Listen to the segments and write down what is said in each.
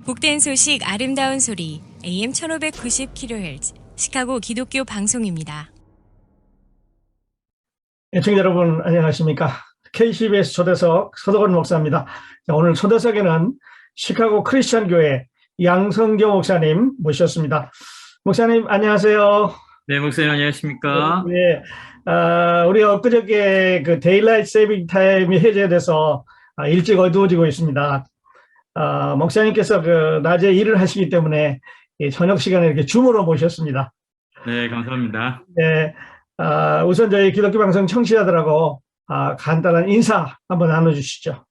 복된 소식 아름다운 소리 AM 1590kHz 시카고 기독교 방송입니다. 애청자 여러분 안녕하십니까? KCBS 초대석 서덕원 목사입니다. 자, 오늘 초대석에는 시카고 크리스천 교회 양성교 목사님 모셨습니다. 목사님 안녕하세요. 네, 목사님 안녕하십니까? 네, 우리 엊그저께 그 데일라이트 세이빙 타임이 해제돼서 일찍 어두워지고 있습니다. 목사님께서 그 낮에 일을 하시기 때문에 저녁 시간에 이렇게 줌으로 모셨습니다. 네, 감사합니다. 네, 우선 저희 기독교 방송 청취자들하고 간단한 인사 한번 나눠주시죠.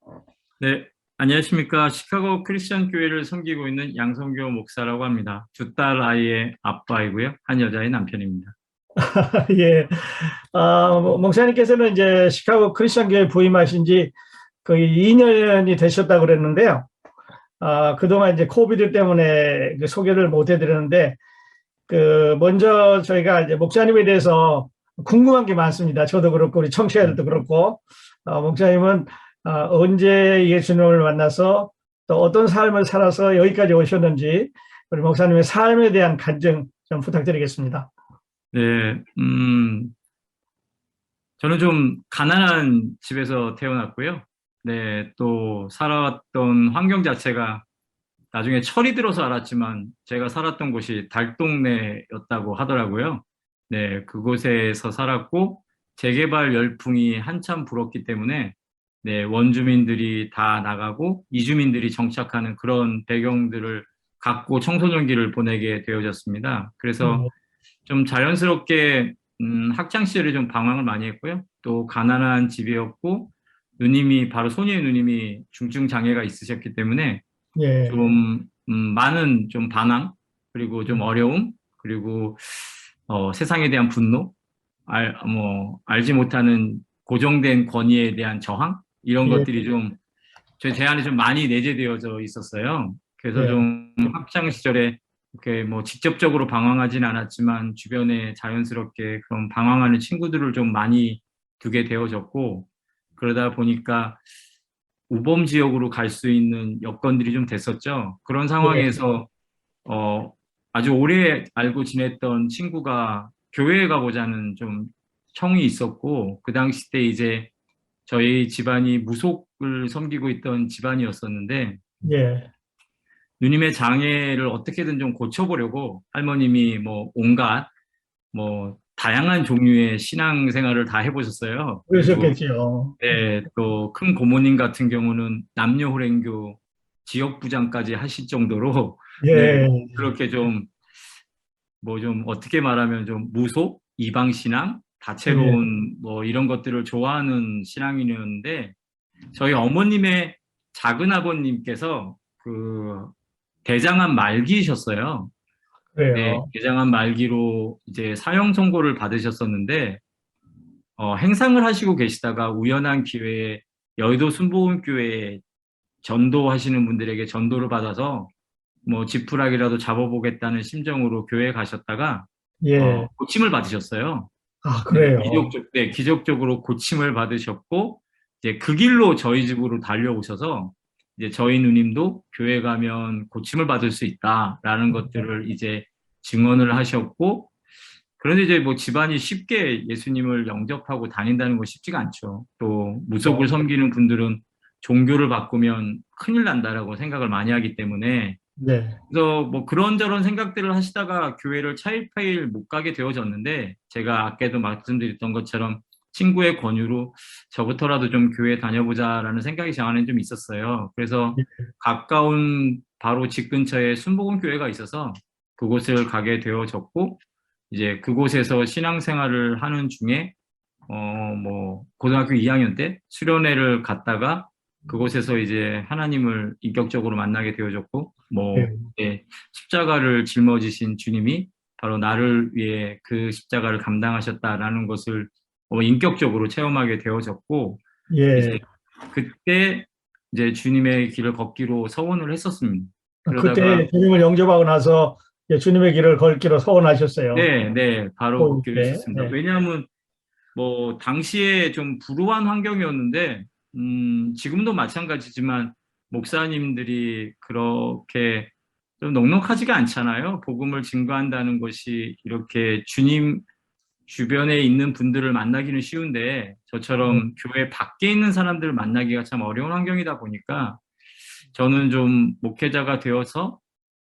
네, 안녕하십니까? 시카고 크리스천 교회를 섬기고 있는 양성교 목사라고 합니다. 두 딸 아이의 아빠이고요. 한 여자의 남편입니다. 예, 목사님께서는 이제 시카고 크리스천 교회 부임하신 지 거의 2년이 되셨다고 그랬는데요. 그동안 이제 코비드 때문에 그 소개를 못 해드렸는데, 먼저 저희가 이제 목사님에 대해서 궁금한 게 많습니다. 저도 그렇고, 우리 청취자들도 그렇고, 목사님은 언제 예수님을 만나서 또 어떤 삶을 살아서 여기까지 오셨는지, 우리 목사님의 삶에 대한 간증 좀 부탁드리겠습니다. 네, 저는 좀 가난한 집에서 태어났고요. 네, 또 살아왔던 환경 자체가 나중에 철이 들어서 알았지만 제가 살았던 곳이 달동네였다고 하더라고요. 네, 그곳에서 살았고 재개발 열풍이 한참 불었기 때문에 네, 원주민들이 다 나가고 이주민들이 정착하는 그런 배경들을 갖고 청소년기를 보내게 되어졌습니다. 그래서 좀 자연스럽게 학창 시절에 좀 방황을 많이 했고요. 또 가난한 집이었고 누님이 바로 손이의 누님이 중증 장애가 있으셨기 때문에 예, 좀 많은 좀 반항 그리고 좀 어려움 그리고 세상에 대한 분노 알지 못하는 고정된 권위에 대한 저항 이런 예, 것들이 좀 제 안에 좀 많이 내재되어져 있었어요. 그래서 예, 좀 학창 시절에 이렇게 뭐 직접적으로 방황하진 않았지만 주변에 자연스럽게 그런 방황하는 친구들을 좀 많이 두게 되어졌고 그러다 보니까 우범 지역으로 갈 수 있는 여건들이 좀 됐었죠. 그런 예, 상황에서 아주 오래 알고 지냈던 친구가 교회에 가보자는 좀 청이 있었고 그 당시 때 이제 저희 집안이 무속을 섬기고 있던 집안이었었는데 예, 누님의 장애를 어떻게든 좀 고쳐보려고 할머님이 뭐 온갖 뭐 다양한 종류의 신앙생활을 다 해보셨어요. 그리고 그러셨겠죠. 네, 또 큰 고모님 같은 경우는 남녀호랭교 지역부장까지 하실 정도로 네, 예, 그렇게 좀 뭐 좀 어떻게 말하면 좀 무속, 이방신앙, 예, 다채로운 뭐 이런 것들을 좋아하는 신앙인이었는데 저희 어머님의 작은 아버님께서 그 대장암 말기이셨어요. 네, 그래요. 대장암 말기로 이제 사형 선고를 받으셨었는데 행상을 하시고 계시다가 우연한 기회에 여의도 순복음교회에 전도하시는 분들에게 전도를 받아서 뭐 지푸라기라도 잡아보겠다는 심정으로 교회에 가셨다가 예, 고침을 받으셨어요. 네, 그래요. 기적적으로 고침을 받으셨고 이제 그 길로 저희 집으로 달려오셔서 이제 저희 누님도 교회 가면 고침을 받을 수 있다라는 것들을 이제 증언을 하셨고 그런데 이제 뭐 집안이 쉽게 예수님을 영접하고 다닌다는 거 쉽지가 않죠. 또 무속을 섬기는 분들은 종교를 바꾸면 큰일 난다라고 생각을 많이 하기 때문에 네, 그래서 뭐 그런저런 생각들을 하시다가 교회를 차일파일 못 가게 되어졌는데 제가 아까도 말씀드렸던 것처럼 친구의 권유로 저부터라도 좀 교회 다녀보자라는 생각이 저 안에 좀 있었어요. 그래서 가까운 바로 집 근처에 순복음 교회가 있어서 그곳을 가게 되어졌고 이제 그곳에서 신앙생활을 하는 중에 뭐 고등학교 2학년 때 수련회를 갔다가 그곳에서 이제 하나님을 인격적으로 만나게 되어졌고 예, 뭐 십자가를 짊어지신 주님이 바로 나를 위해 그 십자가를 감당하셨다라는 것을 인격적으로 체험하게 되어졌고 예. 이제 그때 이제 주님의 길을 걷기로 서원을 했었습니다. 그러다가 그때 주님을 영접하고 나서 예수님의 길을 걸기로 소원하셨어요. 네, 바로 고 걷기로 때. 했었습니다. 네. 왜냐하면 뭐 당시에 좀 불우한 환경이었는데 지금도 마찬가지지만 목사님들이 그렇게 좀 넉넉하지가 않잖아요. 복음을 증거한다는 것이 이렇게 주님 주변에 있는 분들을 만나기는 쉬운데 저처럼 교회 밖에 있는 사람들을 만나기가 참 어려운 환경이다 보니까 저는 좀 목회자가 되어서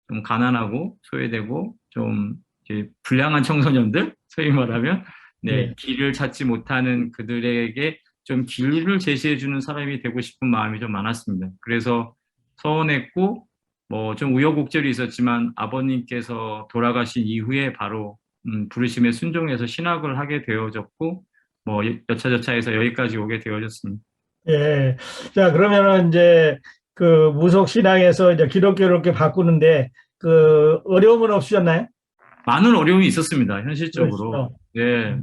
좀 가난하고 소외되고 좀 이렇게 불량한 청소년들, 소위 말하면 네, 예. 길을 찾지 못하는 그들에게 좀 길을 제시해 주는 사람이 되고 싶은 마음이 좀 많았습니다. 그래서 서원했고 뭐 좀 우여곡절이 있었지만 아버님께서 돌아가신 이후에 바로 부르심에 순종해서 신학을 하게 되어졌고 뭐 여차저차해서 여기까지 오게 되어졌습니다. 예. 자, 그러면은 이제 그 무속 신앙에서 이제 기독교로 이렇게 바꾸는데 그 어려움은 없으셨나요? 많은 어려움이 있었습니다. 현실적으로. 그러시죠. 네,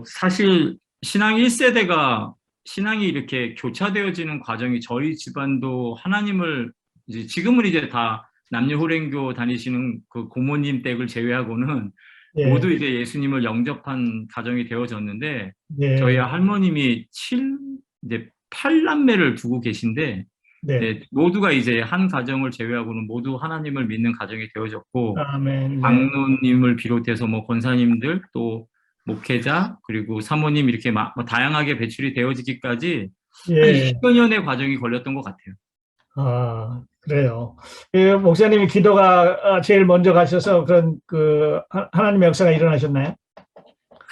사실 신앙 1세대가 신앙이 이렇게 교차되어지는 과정이 저희 집안도 하나님을 이제 지금은 이제 다 남녀호랭교 다니시는 그 고모님 댁을 제외하고는 예. 모두 이제 예수님을 영접한 가정이 되어졌는데 저희 예. 할머님이 이제 8남매를 두고 계신데 네. 네, 모두가 이제 한 가정을 제외하고는 모두 하나님을 믿는 가정이 되어졌고 아멘. 네. 장로님을 비롯해서 뭐 권사님들 또 목회자 그리고 사모님 이렇게 뭐 다양하게 배출이 되어지기까지 한 예. 20여 년의 과정이 걸렸던 것 같아요. 아, 그래요. 그 목사님이 기도가 제일 먼저 가셔서 그런 그 하나님의 역사가 일어나셨나요?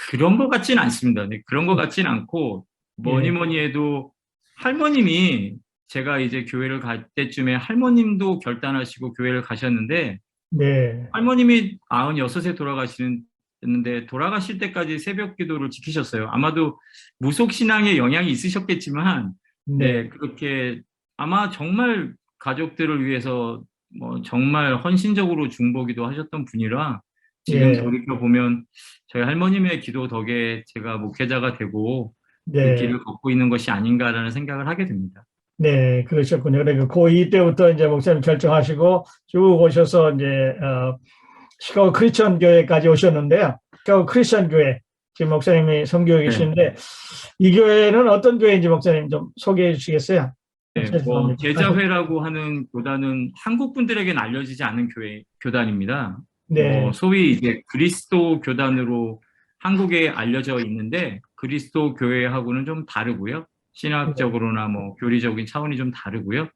그런 것 같지는 않습니다. 네, 그런 것 같지는 않고 뭐니 예. 뭐니 해도 할머님이 제가 이제 교회를 갈 때쯤에 할머님도 결단하시고 교회를 가셨는데 네. 할머님이 96세 돌아가시는데 돌아가실 때까지 새벽 기도를 지키셨어요. 아마도 무속 신앙의 영향이 있으셨겠지만 네, 네. 그렇게 아마 정말 가족들을 위해서 뭐 정말 헌신적으로 중보기도 하셨던 분이라 지금 예. 돌이켜 보면 저희 할머님의 기도 덕에 제가 목회자가 되고 그 네. 길을 걷고 있는 것이 아닌가라는 생각을 하게 됩니다. 네, 그러셨군요. 그러니까 고2 때부터 이제 목사님 결정하시고 쭉 오셔서 이제 시카고 크리스천 교회까지 오셨는데요. 시카고 크리스천 교회 지금 목사님이 선교해 네. 계시는데 이 교회는 어떤 교회인지 목사님 좀 소개해 주시겠어요? 네, 죄송합니다. 제자회라고 하는 교단은 한국 분들에게는 알려지지 않은 교단입니다. 네, 소위 이제 그리스도 교단으로 한국에 알려져 있는데 그리스도 교회하고는 좀 다르고요. 신학적으로나 뭐 교리적인 차원이 좀 다르고요.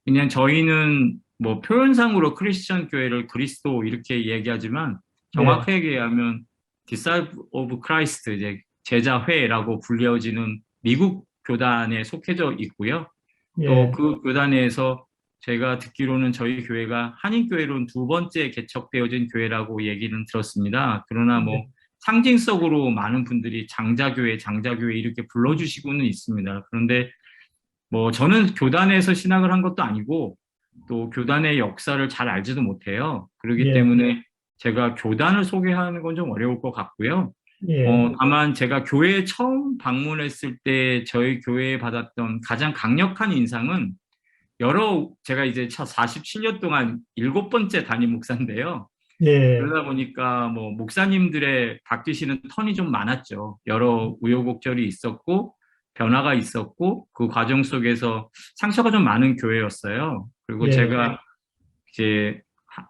그냥 저희는 뭐 표현상으로 크리스천 교회를 그리스도 이렇게 얘기하지만 네, 정확하게 얘기하면 Disciple of Christ 이제 제자회라고 불려지는 미국 교단에 속해져 있고요. 또 예, 그 교단에서 제가 듣기로는 저희 교회가 한인교회로는 두 번째 개척되어진 교회라고 얘기는 들었습니다. 그러나 뭐 상징적으로 많은 분들이 장자교회, 장자교회 이렇게 불러주시고는 있습니다. 그런데 뭐 저는 교단에서 신학을 한 것도 아니고 또 교단의 역사를 잘 알지도 못해요. 그렇기 예, 때문에 제가 교단을 소개하는 건 좀 어려울 것 같고요. 예, 다만 제가 교회에 처음 방문했을 때 저희 교회에 받았던 가장 강력한 인상은 제가 이제 47년 동안 7번째 담임 목사인데요. 예, 그러다 보니까 뭐 목사님들의 바뀌시는 턴이 좀 많았죠. 여러 우여곡절이 있었고 변화가 있었고 그 과정 속에서 상처가 좀 많은 교회였어요. 그리고 예, 제가 이제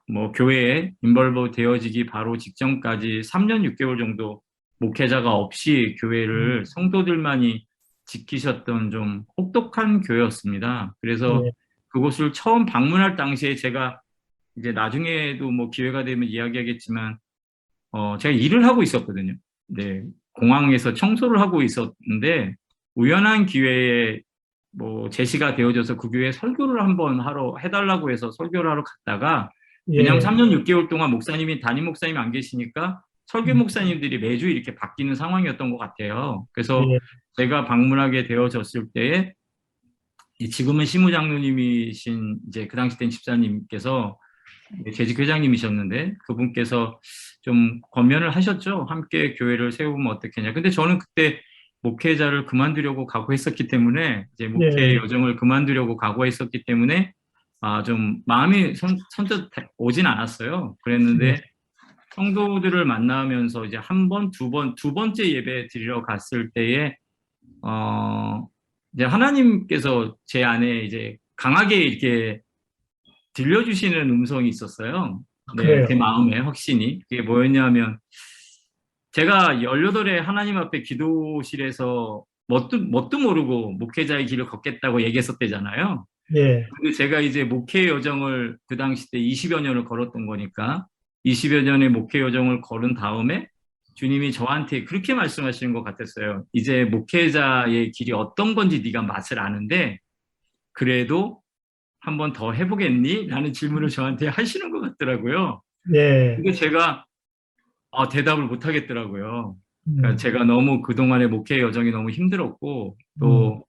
뭐 교회에 인벌브 되어지기 바로 직전까지 3년 6개월 정도 목회자가 없이 교회를 성도들만이 지키셨던 좀 혹독한 교회였습니다. 그래서 예, 그곳을 처음 방문할 당시에 제가 이제 나중에도 뭐 기회가 되면 이야기하겠지만 제가 일을 하고 있었거든요. 네, 공항에서 청소를 하고 있었는데 우연한 기회에 뭐 제시가 되어져서 그 교회에 설교를 한번 하러 해달라고 해서 설교를 하러 갔다가 왜냐하면 예, 3년 6개월 동안 담임 목사님이 안 계시니까 설교 목사님들이 매주 이렇게 바뀌는 상황이었던 것 같아요. 그래서 예, 제가 방문하게 되어졌을 때에 지금은 시무장로님이신 이제 그 당시 땐 집사님께서 재직 회장님이셨는데 그분께서 좀 권면을 하셨죠. 함께 교회를 세우면 어떻겠냐. 근데 저는 그때 목회자를 그만두려고 각오했었기 때문에 이제 목회 예, 여정을 그만두려고 각오했었기 때문에 좀 마음이 선뜻 오진 않았어요. 그랬는데 성도들을 만나면서 이제 한 번, 두 번째 예배 드리러 갔을 때에 어, 이제 하나님께서 제 안에 이제 강하게 이렇게 들려주시는 음성이 있었어요. 네, 그래요. 제 마음에 확신이. 그게 뭐였냐면, 제가 18에 하나님 앞에 기도실에서 뭣도 모르고 목회자의 길을 걷겠다고 얘기했었대잖아요. 예, 근데 제가 이제 목회 여정을 그 당시 때 20여 년을 걸었던 거니까 20여 년의 목회 여정을 걸은 다음에 주님이 저한테 그렇게 말씀하시는 것 같았어요. 이제 목회자의 길이 어떤 건지 네가 맛을 아는데 그래도 한 번 더 해보겠니? 라는 질문을 저한테 하시는 것 같더라고요. 예, 근데 제가 대답을 못 하겠더라고요. 그러니까 음, 제가 너무 그동안의 목회 여정이 너무 힘들었고 음, 또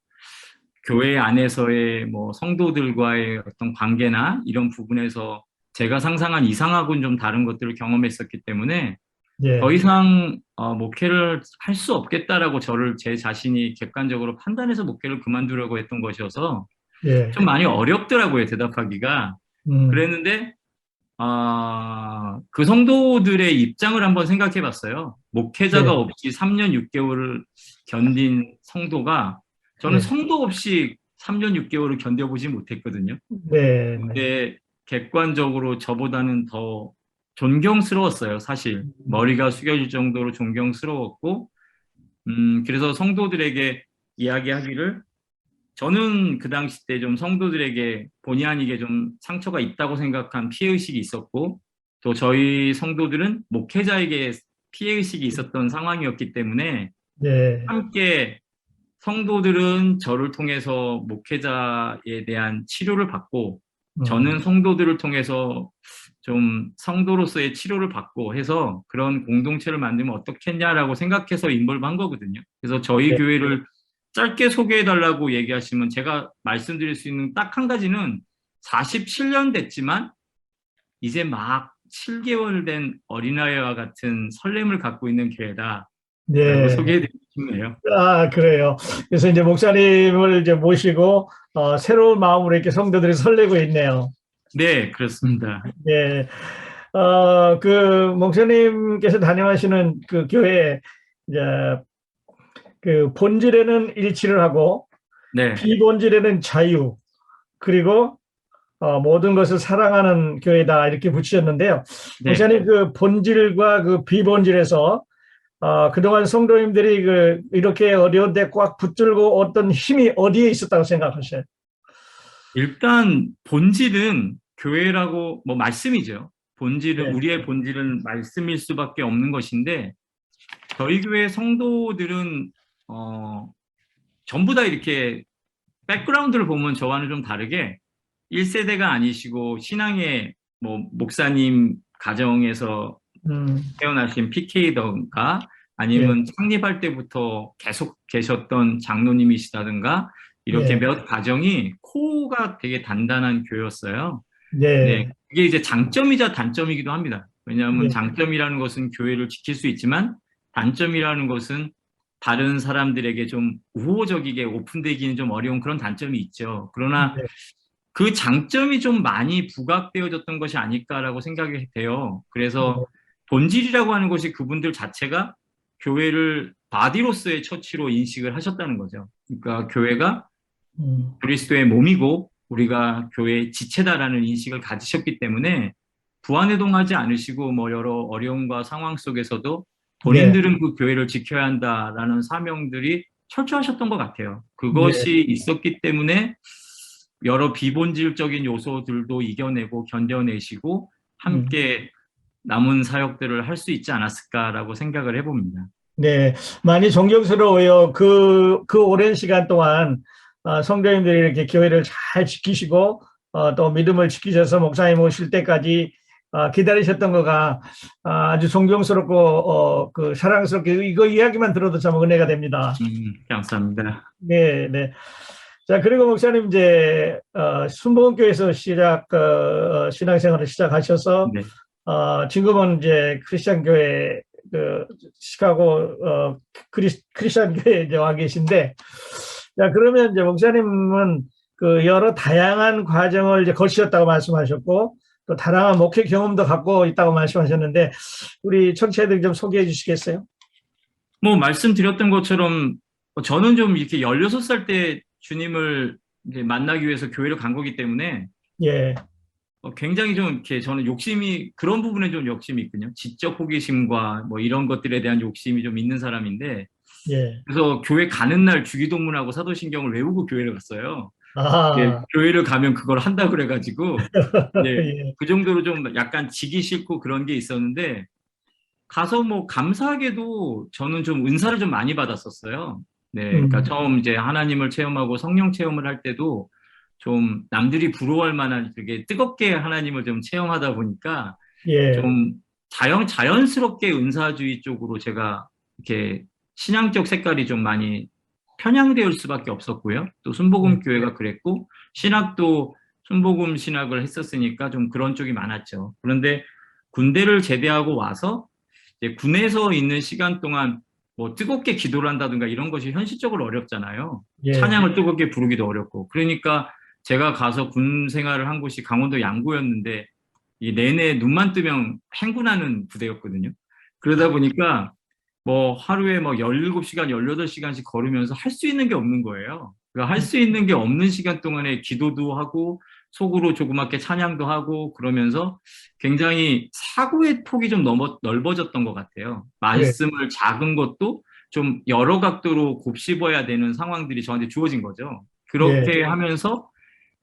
교회 안에서의 뭐 성도들과의 어떤 관계나 이런 부분에서 제가 상상한 이상하고는 좀 다른 것들을 경험했었기 때문에 더 예, 이상 목회를 할 수 없겠다라고 저를 제 자신이 객관적으로 판단해서 목회를 그만두려고 했던 것이어서 예, 좀 많이 어렵더라고요, 대답하기가. 음, 그랬는데 그 성도들의 입장을 한번 생각해 봤어요. 목회자가 예, 없이 3년 6개월을 견딘 성도가 저는 예, 성도 없이 3년 6개월을 견뎌보지 못했거든요. 네, 네, 근데 객관적으로 저보다는 더 존경스러웠어요, 사실. 머리가 숙여질 정도로 존경스러웠고, 그래서 성도들에게 이야기하기를 저는 그 당시 때 좀 성도들에게 본의 아니게 좀 상처가 있다고 생각한 피해의식이 있었고, 또 저희 성도들은 목회자에게 피해의식이 있었던 상황이었기 때문에 예, 함께 성도들은 저를 통해서 목회자에 대한 치료를 받고, 저는 성도들을 통해서 좀 성도로서의 치료를 받고 해서 그런 공동체를 만들면 어떻겠냐라고 생각해서 인벌브 한 거거든요. 그래서 저희 예, 교회를 짧게 소개해달라고 얘기하시면 제가 말씀드릴 수 있는 딱 한 가지는 47년 됐지만 이제 막 7개월 된 어린아이와 같은 설렘을 갖고 있는 교회다라고 네. 소개해드리고 싶네요. 아, 그래요. 그래서 이제 목사님을 이제 모시고, 새로운 마음으로 이렇게 성도들이 설레고 있네요. 네, 그렇습니다. 예. 그, 목사님께서 다녀가시는 그 교회, 이제, 그 본질에는 일치를 하고, 네, 비본질에는 자유, 그리고 모든 것을 사랑하는 교회다, 이렇게 붙이셨는데요. 네. 목사님, 그 본질과 그 비본질에서 그동안 성도님들이 이렇게 어려운데 꽉 붙들고 어떤 힘이 어디에 있었다고 생각하셔요? 일단 본질은 교회라고 뭐 말씀이죠. 본질은 네. 우리의 본질은 말씀일 수밖에 없는 것인데 저희 교회 성도들은 전부 다 이렇게 백그라운드를 보면 저와는 좀 다르게 1세대가 아니시고 신앙의 뭐 목사님 가정에서 음, 태어나신 PK던가 예, 아니면 창립할 때부터 계속 계셨던 장로님이시다든가 이렇게 예, 몇 가정이 코어가 되게 단단한 교회였어요. 네, 예, 그게 이제 장점이자 단점이기도 합니다. 왜냐하면 예, 장점이라는 것은 교회를 지킬 수 있지만 단점이라는 것은 다른 사람들에게 좀 우호적이게 오픈되기는 좀 어려운 그런 단점이 있죠. 그러나 예, 그 장점이 좀 많이 부각되어졌던 것이 아닐까라고 생각이 돼요. 그래서 본질이라고 하는 것이 그분들 자체가 교회를 바디로서의 처치로 인식을 하셨다는 거죠. 그러니까 교회가 음, 그리스도의 몸이고 우리가 교회의 지체다라는 인식을 가지셨기 때문에 부안해동하지 않으시고 뭐 여러 어려움과 상황 속에서도 네, 본인들은 그 교회를 지켜야 한다라는 사명들이 철저하셨던 것 같아요. 네, 그것이 있었기 때문에 여러 비본질적인 요소들도 이겨내고 견뎌내시고 음, 함께 남은 사역들을 할 수 있지 않았을까라고 생각을 해봅니다. 네, 많이 존경스러워요. 그 오랜 시간 동안 성도님들이 이렇게 교회를 잘 지키시고 또 믿음을 지키셔서 목사님 오실 때까지 기다리셨던 거가 아주 존경스럽고 그 사랑스럽게 이거 이야기만 들어도 참 은혜가 됩니다. 감사합니다. 네, 네. 자, 그리고 목사님 이제 순복음교회에서 신앙생활을 시작하셔서 네. 지금은 이제 크리스천 교회 시카고 크리스천 교회에 이제 와 계신데, 자, 그러면 이제 목사님은 그 여러 다양한 과정을 이제 거치셨다고 말씀하셨고 또 다양한 목회 경험도 갖고 있다고 말씀하셨는데 우리 청취자들 좀 소개해 주시겠어요? 뭐 말씀드렸던 것처럼 저는 좀 이렇게 16살 때 주님을 이제 만나기 위해서 교회를 간 거기 때문에 예, 굉장히 좀 이렇게 저는 욕심이 그런 부분에 좀 욕심이 있거든요. 지적 호기심과 뭐 이런 것들에 대한 욕심이 좀 있는 사람인데 예. 그래서 교회 가는 날 주기도문하고 사도신경을 외우고 교회를 갔어요. 예, 아, 교회를 가면 그걸 한다 그래가지고 예, 예, 그 정도로 좀 약간 지기 싫고 그런 게 있었는데 가서 뭐 감사하게도 저는 좀 은사를 좀 많이 받았었어요. 네, 그러니까 음, 처음 이제 하나님을 체험하고 성령 체험을 할 때도 좀 남들이 부러워할 만한 되게 뜨겁게 하나님을 좀 체험하다 보니까 예, 좀 자연스럽게 은사주의 쪽으로 제가 이렇게 신앙적 색깔이 좀 많이 편향될 수밖에 없었고요. 또 순복음 예, 교회가 그랬고 신학도 순복음 신학을 했었으니까 좀 그런 쪽이 많았죠. 그런데 군대를 제대하고 와서 이제 군에서 있는 시간 동안 뭐 뜨겁게 기도를 한다든가 이런 것이 현실적으로 어렵잖아요. 예, 찬양을 뜨겁게 부르기도 어렵고. 그러니까 제가 가서 군 생활을 한 곳이 강원도 양구였는데 이 내내 눈만 뜨면 행군하는 부대였거든요. 그러다 보니까 뭐 하루에 뭐 17시간, 18시간씩 걸으면서 할 수 있는 게 없는 거예요. 그러니까 할 수 있는 게 없는 시간 동안에 기도도 하고 속으로 조그맣게 찬양도 하고 그러면서 굉장히 사고의 폭이 좀 넓어졌던 것 같아요. 그래, 말씀을 작은 것도 좀 여러 각도로 곱씹어야 되는 상황들이 저한테 주어진 거죠. 예, 그렇게 하면서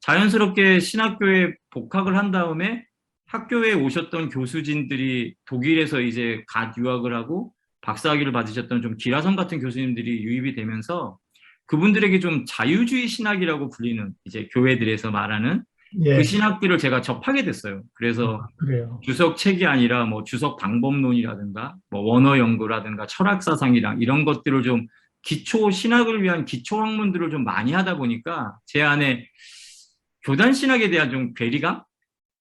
자연스럽게 신학교에 복학을 한 다음에 학교에 오셨던 교수진들이 독일에서 이제 갓 유학을 하고 박사학위를 받으셨던 좀 기라성 같은 교수님들이 유입이 되면서 그분들에게 좀 자유주의 신학이라고 불리는 이제 교회들에서 말하는 그 예, 신학들을 제가 접하게 됐어요. 그래서 그래요. 주석 책이 아니라 뭐 주석 방법론이라든가 뭐 원어 연구라든가 철학 사상이랑 이런 것들을 좀 기초 신학을 위한 기초 학문들을 좀 많이 하다 보니까 제 안에 교단 신학에 대한 좀 괴리감,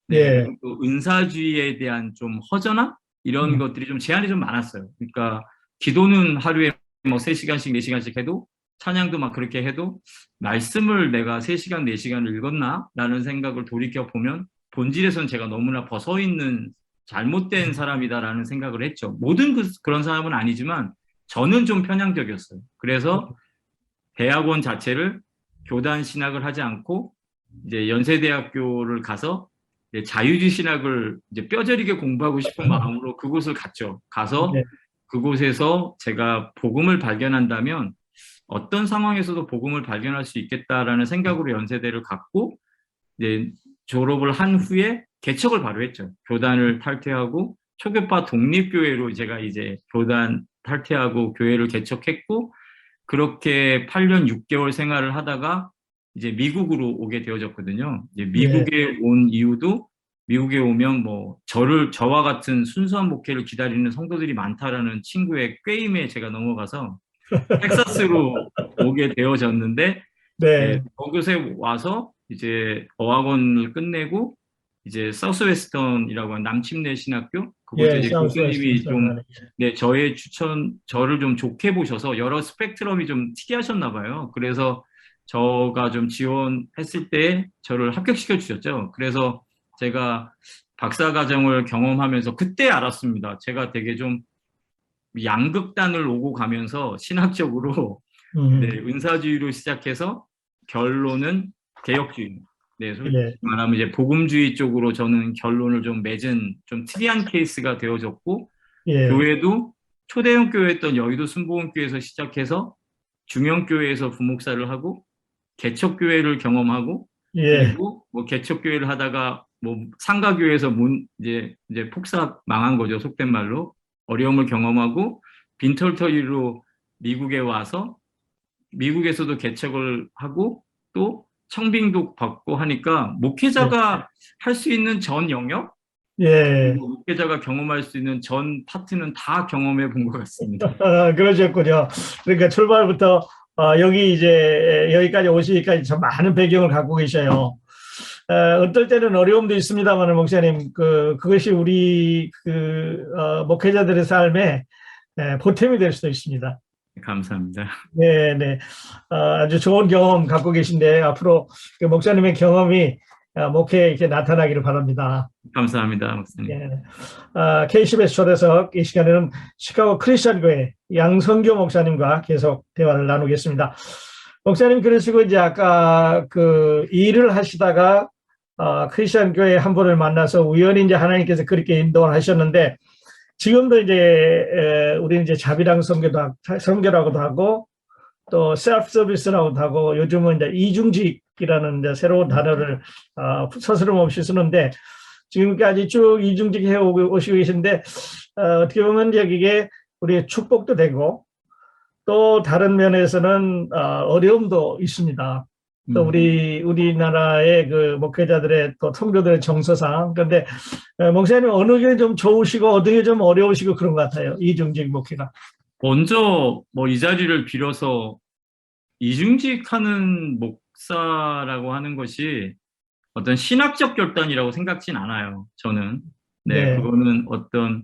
네, 예, 그리고 또 은사주의에 대한 좀 허전함 이런 음, 것들이 좀 제한이 좀 많았어요. 그러니까 기도는 하루에 뭐 3시간씩 4시간씩 해도 찬양도 막 그렇게 해도 말씀을 내가 3시간 4시간을 읽었나? 라는 생각을 돌이켜 보면 본질에선 제가 너무나 벗어 있는 잘못된 사람이다라는 생각을 했죠. 모든 그런 사람은 아니지만 저는 좀 편향적이었어요. 그래서 대학원 자체를 교단 신학을 하지 않고 이제 연세대학교를 가서 이제 자유주의 신학을 이제 뼈저리게 공부하고 싶은 마음으로 그곳을 갔죠. 가서 예, 그곳에서 제가 복음을 발견한다면 어떤 상황에서도 복음을 발견할 수 있겠다라는 생각으로 연세대를 갔고 이제 졸업을 한 후에 개척을 바로 했죠. 교단을 탈퇴하고 초교파 독립교회로 제가 이제 교단 탈퇴하고 교회를 개척했고 그렇게 8년 6개월 생활을 하다가 이제 미국으로 오게 되어졌거든요. 이제 예, 미국에 온 이유도 미국에 오면 뭐 저와 같은 순수한 목회를 기다리는 성도들이 많다라는 친구의 꾀임에 제가 넘어가서 텍사스로 오게 되어졌는데 예, 네, 거기에 와서 이제 어학원을 끝내고 이제 사우스웨스턴이라고 하는 남침내 신학교 그곳에 예, 이제 사우스웨스턴 교수님이 좀 세미나리. 네, 저를 좀 좋게 보셔서 여러 스펙트럼이 좀 특이하셨나 봐요. 그래서 저가 좀 지원했을 때 저를 합격시켜 주셨죠. 그래서 제가 박사 과정을 경험하면서 그때 알았습니다. 제가 되게 좀 양극단을 오고 가면서 신학적으로 네, 음, 은사주의로 시작해서 결론은 개혁주의. 네, 솔직히 예, 말하면 이제 복음주의 쪽으로 저는 결론을 좀 맺은 좀 특이한 케이스가 되어졌고 예, 교회도 초대형 교회였던 여의도 순복음교회에서 시작해서 중형교회에서 부목사를 하고 개척교회를 경험하고 예, 그리고 뭐 개척교회를 하다가 뭐 상가교회에서 이제 폭삭 망한 거죠. 속된 말로 어려움을 경험하고 빈털터리로 미국에 와서 미국에서도 개척을 하고 또 청빙도 받고 하니까 예, 목회자가 할 수 있는 전 영역 예. 그리고 목회자가 경험할 수 있는 전 파트는 다 경험해 본 것 같습니다. 그러셨군요. 그러니까 출발부터 여기 이제 여기까지 오시기까지 참 많은 배경을 갖고 계셔요. 어떨 때는 어려움도 있습니다만, 목사님, 그것이 우리 목회자들의 삶에 보탬이 될 수도 있습니다. 감사합니다. 네, 네. 아주 좋은 경험 갖고 계신데 앞으로 그 목사님의 경험이 목회에 이렇게 나타나기를 바랍니다. 감사합니다, 목사님. 예. KCBS 초대석 이 시간에는 시카고 크리스천 교회 양성교 목사님과 계속 대화를 나누겠습니다. 목사님 그러시고 이제 아까 그 일을 하시다가 크리스천 교회 한 분을 만나서 우연히 이제 하나님께서 그렇게 인도를 하셨는데 지금도 이제 우리는 이제 자비랑 선교라고도 하고 또 셀프 서비스라고도 하고 요즘은 이제 이중직이라는 이제 새로운 단어를 서스럼 없이 쓰는데 지금까지 쭉 이중직 해오고 오시고 계신데 어떻게 보면 이제 이게 우리의 축복도 되고 또 다른 면에서는 어려움도 있습니다. 또 우리나라의 그 목회자들의 또 성도들의 정서상 그런데 목사님 어느 게 좀 좋으시고 어느 게 좀 어려우시고 그런 것 같아요. 이중직 목회가. 먼저 뭐 이 자리를 빌어서 이중직하는 목사라고 하는 것이 어떤 신학적 결단이라고 생각진 않아요. 저는. 네, 네, 그거는 어떤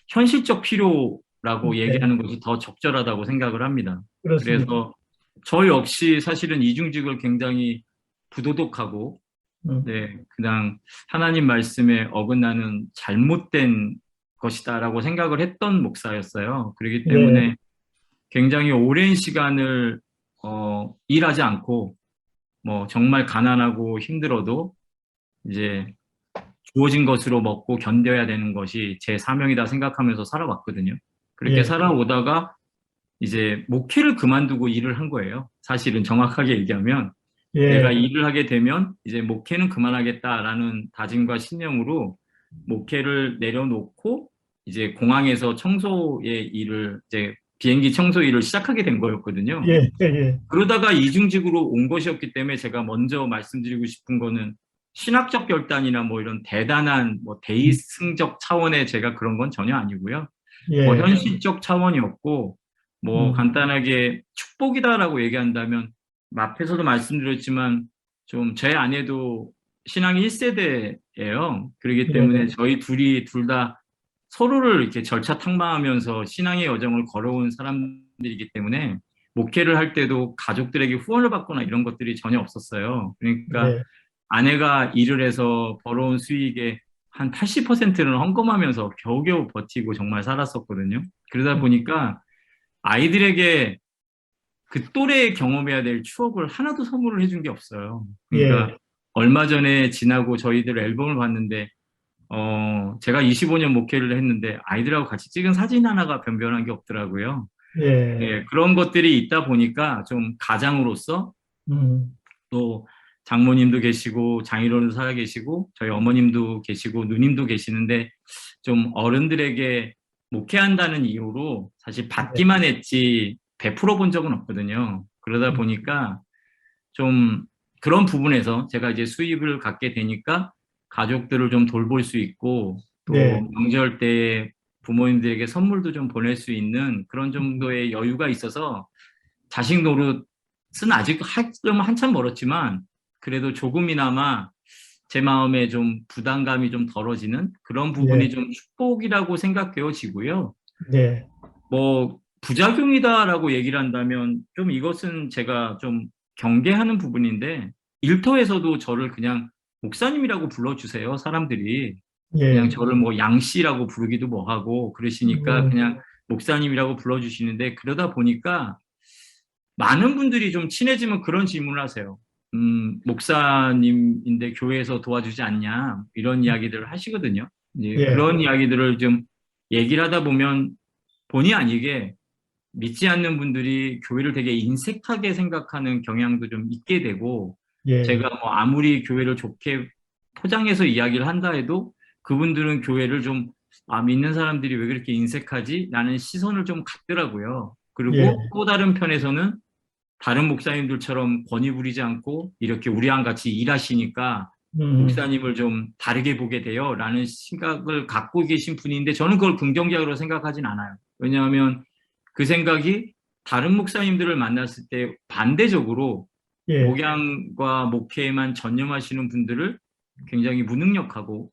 현실적 필요라고 네, 얘기하는 것이 더 적절하다고 생각을 합니다. 그렇습니다. 그래서 저 역시 사실은 이중직을 굉장히 부도덕하고 네, 그냥 하나님 말씀에 어긋나는 잘못된 것이다라고 생각을 했던 목사였어요. 그렇기 네, 때문에 굉장히 오랜 시간을 일하지 않고 뭐 정말 가난하고 힘들어도 이제 주어진 것으로 먹고 견뎌야 되는 것이 제 사명이다 생각하면서 살아왔거든요. 그렇게 예, 살아오다가 이제 목회를 그만두고 일을 한 거예요. 사실은 정확하게 얘기하면 내가 예, 일을 하게 되면 이제 목회는 그만하겠다라는 다짐과 신념으로 목회를 내려놓고 이제 공항에서 청소의 일을 이제 비행기 청소 일을 시작하게 된 거였거든요. 예, 예, 그러다가 이중직으로 온 것이었기 때문에 제가 먼저 말씀드리고 싶은 거는 신학적 결단이나 뭐 이런 대단한 뭐 대의승적 차원의 제가 그런 건 전혀 아니고요. 뭐 예, 현실적 차원이었고 뭐 음, 간단하게 축복이다라고 얘기한다면 앞에서도 말씀드렸지만 좀 제 아내도 신앙이 1세대예요. 그렇기 때문에 예, 저희 둘 다 서로를 이렇게 절차 탁마하면서 신앙의 여정을 걸어온 사람들이기 때문에 목회를 할 때도 가족들에게 후원을 받거나 이런 것들이 전혀 없었어요. 그러니까 예, 아내가 일을 해서 벌어온 수익의 한 80%는 헌금하면서 겨우겨우 버티고 정말 살았었거든요. 그러다 보니까 아이들에게 그 또래에 경험해야 될 추억을 하나도 선물을 해준 게 없어요. 그러니까 예, 얼마 전에 지나고 저희들 앨범을 봤는데 제가 25년 목회를 했는데 아이들하고 같이 찍은 사진 하나가 변변한 게 없더라고요. 예, 네, 그런 것들이 있다 보니까 좀 가장으로서 음, 또 장모님도 계시고 장인어른도 살아 계시고 저희 어머님도 계시고 누님도 계시는데 좀 어른들에게 목회한다는 이유로 사실 네, 받기만 했지 베풀어 본 적은 없거든요. 그러다 보니까 좀 그런 부분에서 제가 이제 수입을 갖게 되니까 가족들을 좀 돌볼 수 있고 네, 또 명절 때 부모님들에게 선물도 좀 보낼 수 있는 그런 정도의 여유가 있어서 자식 노릇은 아직 하려면 한참 멀었지만 그래도 조금이나마 제 마음에 좀 부담감이 좀 덜어지는 그런 부분이 예, 좀 축복이라고 생각되어지고요. 네, 뭐 부작용이다라고 얘기를 한다면 좀 이것은 제가 좀 경계하는 부분인데 일터에서도 저를 그냥 목사님이라고 불러주세요. 사람들이 그냥 예, 저를 뭐 양씨라고 부르기도 뭐하고 그러시니까 음, 그냥 목사님이라고 불러주시는데 그러다 보니까 많은 분들이 좀 친해지면 그런 질문을 하세요. 목사님인데 교회에서 도와주지 않냐 이런 이야기들을 하시거든요. 이제 예, 그런 이야기들을 좀 얘기를 하다 보면 본의 아니게 믿지 않는 분들이 교회를 되게 인색하게 생각하는 경향도 좀 있게 되고 예, 제가 뭐 아무리 교회를 좋게 포장해서 이야기를 한다 해도 그분들은 교회를 좀 믿는 사람들이 왜 그렇게 인색하지? 라는 시선을 좀 갖더라고요. 예, 그리고 또 다른 편에서는 다른 목사님들처럼 권위 부리지 않고 이렇게 우리랑 같이 일하시니까 음, 목사님을 좀 다르게 보게 돼요. 라는 생각을 갖고 계신 분인데 저는 그걸 긍정적으로 생각하진 않아요. 왜냐하면 그 생각이 다른 목사님들을 만났을 때 반대적으로 예, 목양과 목회에만 전념하시는 분들을 굉장히 무능력하고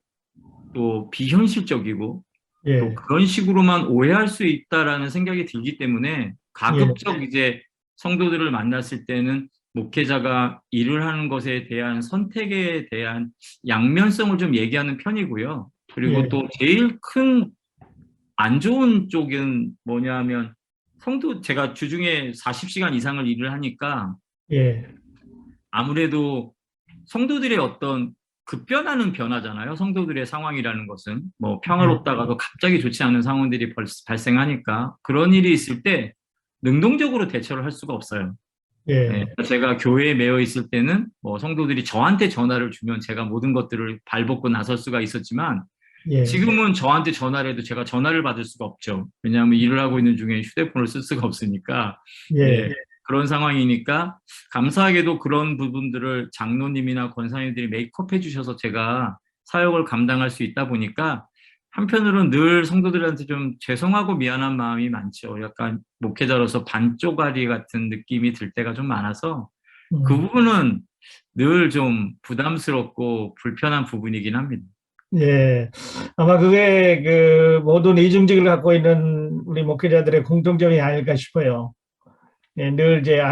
또 비현실적이고 또 예, 그런 식으로만 오해할 수 있다라는 생각이 들기 때문에 예, 가급적 이제 성도들을 만났을 때는 목회자가 일을 하는 것에 대한 선택에 대한 양면성을 좀 얘기하는 편이고요. 그리고 예, 또 제일 큰 안 좋은 쪽은 뭐냐 하면 제가 주중에 40시간 이상을 일을 하니까 예, 아무래도 성도들의 어떤 급변하는 변화잖아요. 성도들의 상황이라는 것은 뭐 평화롭다가도 갑자기 좋지 않은 상황들이 발생하니까 그런 일이 있을 때 능동적으로 대처를 할 수가 없어요. 예, 예, 제가 교회에 매여 있을 때는 뭐 성도들이 저한테 전화를 주면 제가 모든 것들을 발벗고 나설 수가 있었지만 예, 지금은 저한테 전화를 해도 제가 전화를 받을 수가 없죠. 왜냐하면 일을 하고 있는 중에 휴대폰을 쓸 수가 없으니까. 네, 예, 그런 상황이니까 감사하게도 그런 부분들을 장로님이나 권사님들이 메이크업 해주셔서 제가 사역을 감당할 수 있다 보니까 한편으로는 늘 성도들한테 좀 죄송하고 미안한 마음이 많죠. 약간 목회자로서 반쪽아리 같은 느낌이 들 때가 좀 많아서 그 음, 부분은 늘 좀 부담스럽고 불편한 부분이긴 합니다. 예. 아마 그게 그 모든 이중직을 갖고 있는 우리 목회자들의 공통점이 아닐까 싶어요. 예, 늘 이제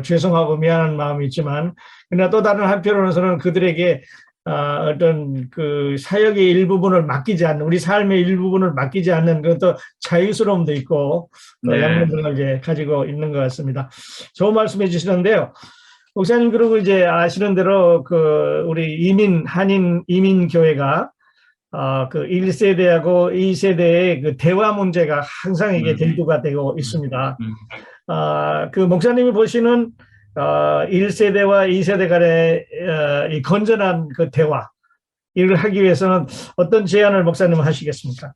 죄송하고 미안한 마음이 있지만, 그러나 또 다른 한편으로서는 그들에게 어떤 그 사역의 일부분을 맡기지 않는, 우리 삶의 일부분을 맡기지 않는 그런 또 자유스러움도 있고 또 네. 양면들을 이제 가지고 있는 것 같습니다. 좋은 말씀해 주시는데요. 목사님, 그리고 이제 아시는 대로 그 우리 한인 이민 교회가 그 1세대하고 2세대의 그 대화 문제가 항상 이게 음, 대두가 되고 음, 있습니다. 음. 그 목사님이 보시는 1세대와 2세대 간의 이 건전한 그 대화, 이를 하기 위해서는 어떤 제안을 목사님은 하시겠습니까?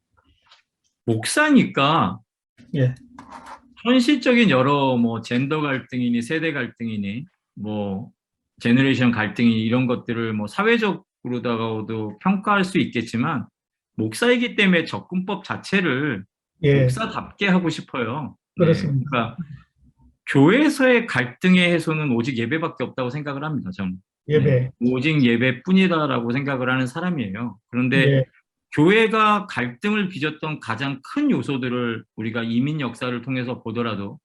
목사니까 예, 현실적인 여러 뭐 젠더 갈등이니 세대 갈등이니 뭐 제너레이션 갈등이 이런 것들을 뭐 사회적으로다가도 평가할 수 있겠지만 목사이기 때문에 접근법 자체를 예, 목사답게 하고 싶어요. 네, 그렇습니다. 그러니까 교회에서의 갈등의 해소는 오직 예배밖에 없다고 생각을 합니다. 저는. 네, 예배, 오직 예배뿐이다라고 생각을 하는 사람이에요. 그런데 예, 교회가 갈등을 빚었던 가장 큰 요소들을 우리가 이민 역사를 통해서 보더라도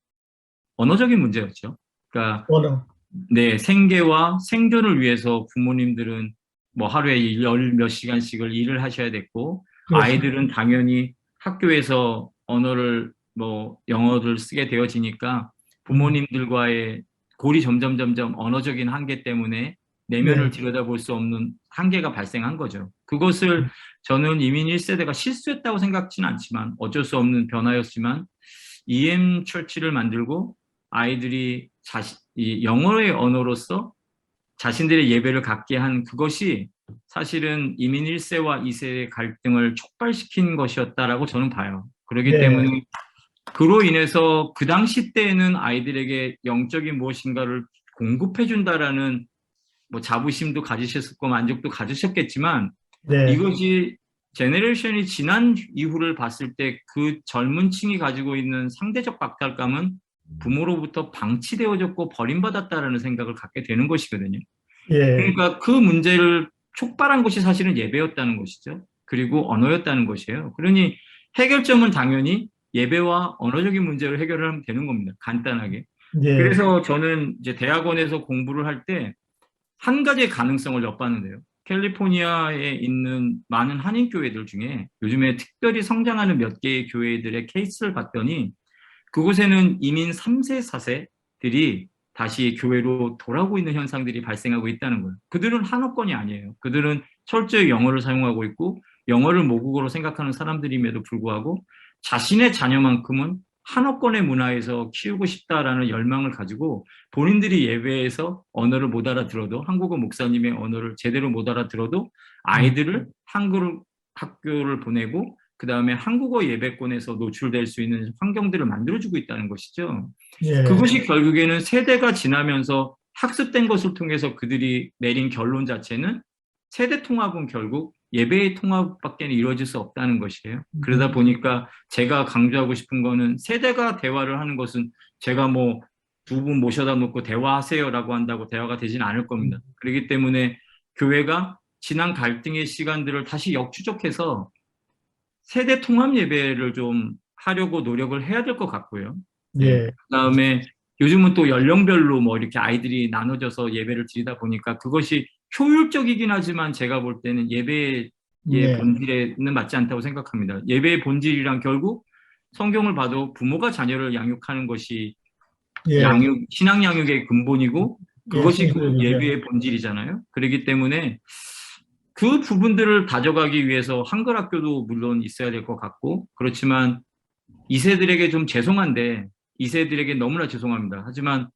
언어적인 문제였죠. 그러니까 언어, 내 생계와 생존을 위해서 부모님들은 뭐 하루에 열 몇 시간씩을 일을 하셔야 됐고 그렇습니다. 아이들은 당연히 학교에서 언어를 뭐 영어를 쓰게 되어지니까 음, 부모님들과의 골이 점점 언어적인 한계 때문에 내면을 네, 들여다볼 수 없는 한계가 발생한 거죠. 그것을 저는 이민 1세대가 실수했다고 생각지는 않지만 어쩔 수 없는 변화였지만 EM 철치를 만들고 아이들이 이 영어의 언어로서 자신들의 예배를 갖게 한 그것이 사실은 이민 1세와 2세의 갈등을 촉발시킨 것이었다라고 저는 봐요. 그렇기 네, 때문에 그로 인해서 그 당시 때에는 아이들에게 영적인 무엇인가를 공급해 준다라는 뭐 자부심도 가지셨고 만족도 가지셨겠지만 네, 이것이 제네레이션이 지난 이후를 봤을 때 그 젊은 층이 가지고 있는 상대적 박탈감은 부모로부터 방치되어졌고 버림받았다라는 생각을 갖게 되는 것이거든요. 예, 그러니까 그 문제를 촉발한 것이 사실은 예배였다는 것이죠. 그리고 언어였다는 것이에요. 그러니 해결점은 당연히 예배와 언어적인 문제를 해결을 하면 되는 겁니다. 간단하게. 예, 그래서 저는 이제 대학원에서 공부를 할 때 한 가지의 가능성을 엿봤는데요. 캘리포니아에 있는 많은 한인 교회들 중에 요즘에 특별히 성장하는 몇 개의 교회들의 케이스를 봤더니 그곳에는 이민 3세, 4세들이 다시 교회로 돌아오고 있는 현상들이 발생하고 있다는 거예요. 그들은 한어권이 아니에요. 그들은 철저히 영어를 사용하고 있고 영어를 모국어로 생각하는 사람들임에도 불구하고 자신의 자녀만큼은 한어권의 문화에서 키우고 싶다라는 열망을 가지고 본인들이 예배에서 언어를 못 알아들어도 한국어 목사님의 언어를 제대로 못 알아들어도 아이들을 한국 학교를 보내고 그 다음에 한국어 예배권에서 노출될 수 있는 환경들을 만들어주고 있다는 것이죠. 예, 그것이 결국에는 세대가 지나면서 학습된 것을 통해서 그들이 내린 결론 자체는 세대 통합은 결국 예배의 통합밖에 이루어질 수 없다는 것이에요. 그러다 보니까 제가 강조하고 싶은 거는 세대가 대화를 하는 것은 제가 뭐 두 분 모셔다 놓고 대화하세요라고 한다고 대화가 되지는 않을 겁니다. 그렇기 때문에 교회가 지난 갈등의 시간들을 다시 역추적해서 세대 통합 예배를 좀 하려고 노력을 해야 될 것 같고요. 네. 예, 그다음에 요즘은 또 연령별로 뭐 이렇게 아이들이 나눠져서 예배를 드리다 보니까 그것이 효율적이긴 하지만 제가 볼 때는 예배의 예, 본질에는 맞지 않다고 생각합니다. 예배의 본질이란 결국 성경을 봐도 부모가 자녀를 양육하는 것이 예, 신앙 양육의 근본이고 예, 그것이 그 성실이죠. 예배의 본질이잖아요. 그렇기 때문에 그 부분들을 다져가기 위해서 한글 학교도 물론 있어야 될 것 같고, 그렇지만 2세들에게 좀 죄송한데, 2세들에게 너무나 죄송합니다. 하지만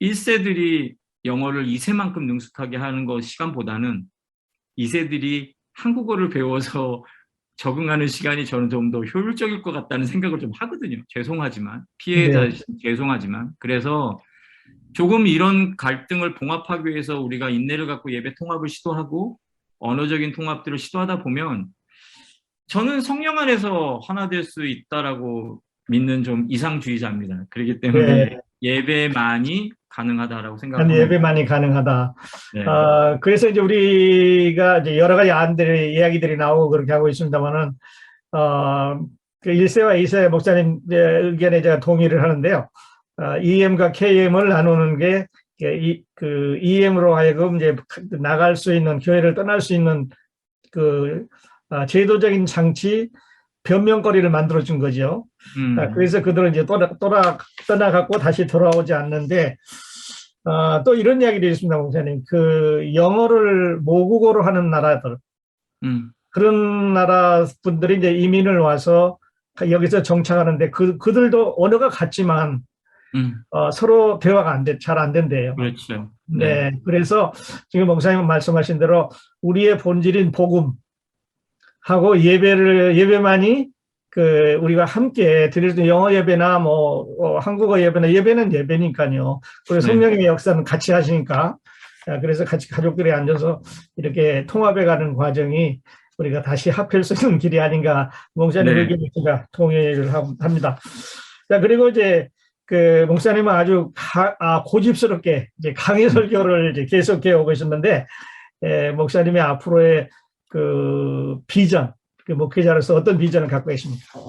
1세들이 영어를 2세만큼 능숙하게 하는 것 시간보다는 2세들이 한국어를 배워서 적응하는 시간이 저는 좀 더 효율적일 것 같다는 생각을 좀 하거든요. 죄송하지만, 피해자 네, 죄송하지만. 그래서 조금 이런 갈등을 봉합하기 위해서 우리가 인내를 갖고 예배 통합을 시도하고 언어적인 통합들을 시도하다 보면 저는 성령 안에서 하나 될 수 있다라고 믿는 좀 이상주의자입니다. 그렇기 때문에 네. 예배만이 가능하다라고 생각을 한 합니다. 예배만이 가능하다. 네. 그래서 이제 우리가 이제 여러 가지 안들이, 이야기들이 나오고 그렇게 하고 있습니다만은, 그 1세와 2세 목사님 의견에 제가 동의를 하는데요. EM과 KM을 나누는 게, 그 EM으로 하여금 이제 나갈 수 있는, 교회를 떠날 수 있는 그, 제도적인 장치, 변명거리를 만들어준 거죠. 그래서 그들은 이제 떠나갔고 다시 돌아오지 않는데, 또 이런 이야기도 있습니다, 목사님. 그 영어를 모국어로 하는 나라들, 음, 그런 나라 분들이 이제 이민을 와서 여기서 정착하는데 그들도 언어가 같지만 서로 대화가 잘 안 된대요. 그렇죠. 네. 네, 그래서 지금 목사님 말씀하신 대로 우리의 본질인 복음하고 예배만이 그 우리가 함께 드릴 수 있는 영어 예배나 뭐 한국어 예배나 예배는 예배니까요. 그리고 네. 성령의 역사는 같이 하시니까 그래서 같이 가족들이 앉아서 이렇게 통합해가는 과정이 우리가 다시 합할 수 있는 길이 아닌가 목사님 네. 의견에 제가 동의를 합니다. 자, 그리고 이제 그 목사님은 아주 고집스럽게 이제 강의 설교를 이제 계속해 오고 있었는데 목사님의 앞으로의 그 비전, 그 목회자로서 어떤 비전을 갖고 계십니까?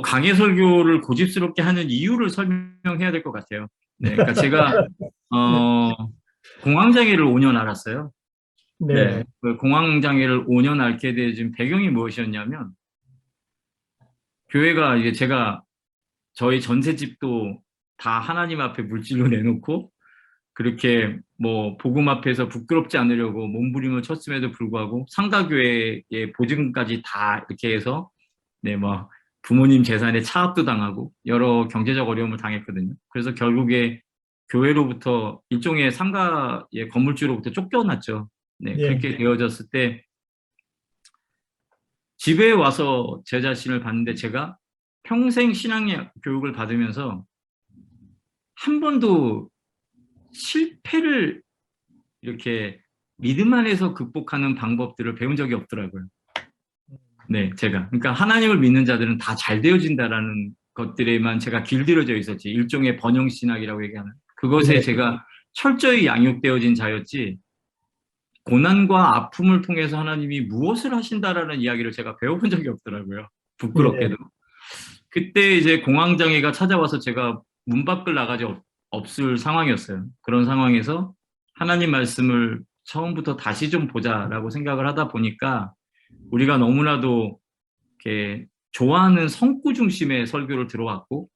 강해 설교를 고집스럽게 하는 이유를 설명해야 될 것 같아요. 네, 그러니까 제가 네, 공황장애를 5년 앓았어요. 네, 네, 그 공황장애를 5년 앓게 된 배경이 무엇이었냐면 교회가 이제 제가 저희 전셋집도 다 하나님 앞에 물질로 내놓고 그렇게 뭐 복음 앞에서 부끄럽지 않으려고 몸부림을 쳤음에도 불구하고 상가교회의 보증까지 다 이렇게 해서 네, 뭐 부모님 재산에 차압도 당하고 여러 경제적 어려움을 당했거든요. 그래서 결국에 교회로부터 일종의 상가의 건물주로부터 쫓겨났죠. 네, 예, 그렇게 되어졌을 때 집에 와서 제 자신을 봤는데 제가 평생 신앙 교육을 받으면서 한 번도 실패를 이렇게 믿음 안에서 극복하는 방법들을 배운 적이 없더라고요. 네, 제가. 그러니까 하나님을 믿는 자들은 다 잘 되어진다라는 것들에만 제가 길들여져 있었지. 일종의 번영신학이라고 얘기하는. 그것에 네, 제가 철저히 양육되어진 자였지. 고난과 아픔을 통해서 하나님이 무엇을 하신다라는 이야기를 제가 배워본 적이 없더라고요. 예, 부끄럽게도. 그때 이제 공황장애가 찾아와서 제가 문 밖을 나가지 없을 상황이었어요. 그런 상황에서 하나님 말씀을 처음부터 다시 좀 보자라고 생각을 하다 보니까 우리가 너무나도 이렇게 좋아하는 성구 중심의 설교를 들어왔고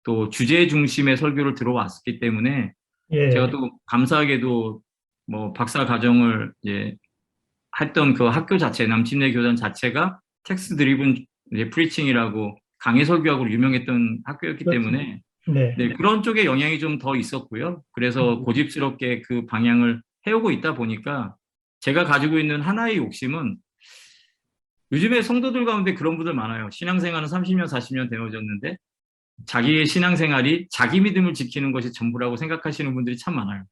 또 주제 중심의 설교를 들어왔기 때문에 제가 예, 또 감사하게도 뭐 박사 과정을 이제 했던 그 학교 자체 남침내 교단 자체가 텍스트 드리븐 프리칭이라고 강해 설교학으로 유명했던 학교였기 그렇죠. 때문에 네, 네, 그런 쪽에 영향이 좀 더 있었고요. 그래서 고집스럽게 그 방향을 해오고 있다 보니까 제가 가지고 있는 하나의 욕심은 요즘에 성도들 가운데 그런 분들 많아요. 신앙생활은 30년, 40년 되어졌는데 자기의 신앙생활이 자기 믿음을 지키는 것이 전부라고 생각하시는 분들이 참 많아요.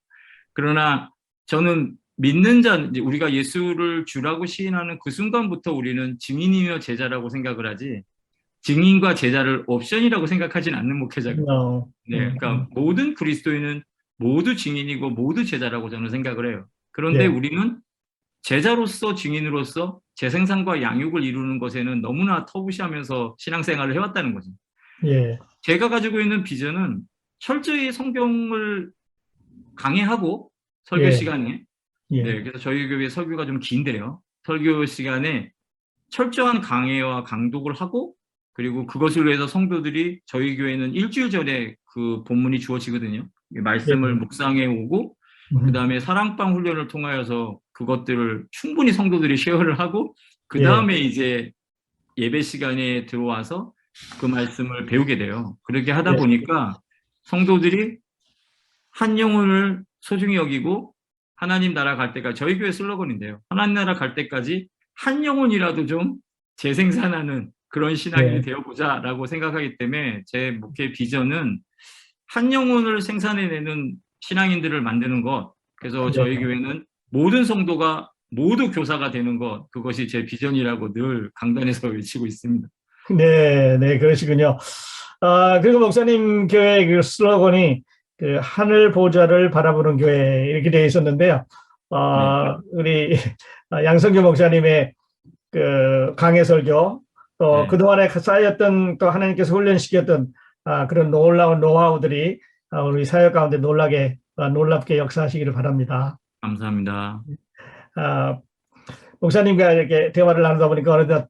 그러나 저는 믿는 자, 우리가 예수를 주라고 시인하는 그 순간부터 우리는 증인이며 제자라고 생각을 하지 증인과 제자를 옵션이라고 생각하지는 않는 목회자거든요. 어, 네, 그러니까 모든 그리스도인은 모두 증인이고 모두 제자라고 저는 생각을 해요. 그런데 예, 우리는 제자로서 증인으로서 재생산과 양육을 이루는 것에는 너무나 터부시하면서 신앙생활을 해왔다는 거죠. 예, 제가 가지고 있는 비전은 철저히 성경을 강해하고 설교 예, 시간에 예, 네, 그래서 저희 교회 설교가 좀 긴데요. 설교 시간에 철저한 강해와 강독을 하고 그리고 그것을 위해서 성도들이 저희 교회는 일주일 전에 그 본문이 주어지거든요. 말씀을 네. 묵상해 오고 그 다음에 사랑방 훈련을 통하여서 그것들을 충분히 성도들이 쉐어를 하고 그 다음에 이제 예배 시간에 들어와서 그 말씀을 배우게 돼요. 그렇게 하다 예. 보니까 성도들이 한 영혼을 소중히 여기고 하나님 나라 갈 때까지, 저희 교회 슬로건인데요. 하나님 나라 갈 때까지 한 영혼이라도 좀 재생산하는 그런 신앙인이 예. 되어보자라고 생각하기 때문에 제 목회 비전은 한 영혼을 생산해내는 신앙인들을 만드는 것. 그래서 저희 네. 교회는 모든 성도가 모두 교사가 되는 것, 그것이 제 비전이라고 늘 강단에서 외치고 있습니다. 네, 네, 그러시군요. 그리고 목사님 교회 그 슬로건이 그 하늘 보좌를 바라보는 교회 이렇게 되어 있었는데요. 네. 우리 양성규 목사님의 그 강해 설교 또 네. 그동안에 쌓였던 또 하나님께서 훈련시켰던 그런 놀라운 노하우들이 우리 사역 가운데 놀랍게 역사하시기를 바랍니다. 감사합니다. 목사님과 이렇게 대화를 나누다 보니까 어느덧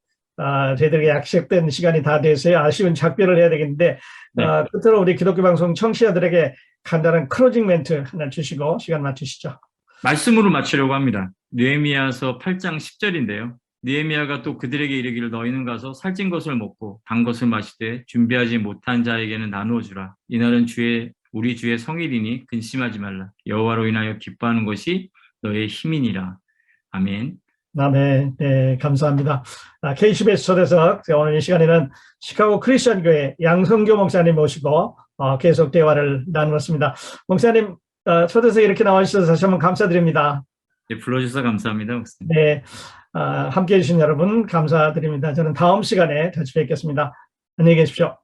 저희들에게 약속된 시간이 다 돼서요. 아쉬운 작별을 해야 되겠는데 네. 끝으로 우리 기독교 방송 청취자들에게 간단한 클로징 멘트 하나 주시고 시간 마치시죠. 말씀으로 마치려고 합니다. 느헤미야서 8장 10절인데요. 느헤미야가 또 그들에게 이르기를 너희는 가서 살찐 것을 먹고 단 것을 마시되 준비하지 못한 자에게는 나누어 주라. 이날은 우리 주의 성일이니 근심하지 말라. 여호와로 인하여 기뻐하는 것이 너의 힘이니라. 아멘. 네, 감사합니다. KCBS 초대석 오늘 이 시간에는 시카고 크리스천 교회 양성교 목사님 모시고 계속 대화를 나누었습니다. 목사님 초대석에 이렇게 나와주셔서 다시 한번 감사드립니다. 네, 불러주셔서 감사합니다. 목사님. 네, 함께해 주신 여러분 감사드립니다. 저는 다음 시간에 다시 뵙겠습니다. 안녕히 계십시오.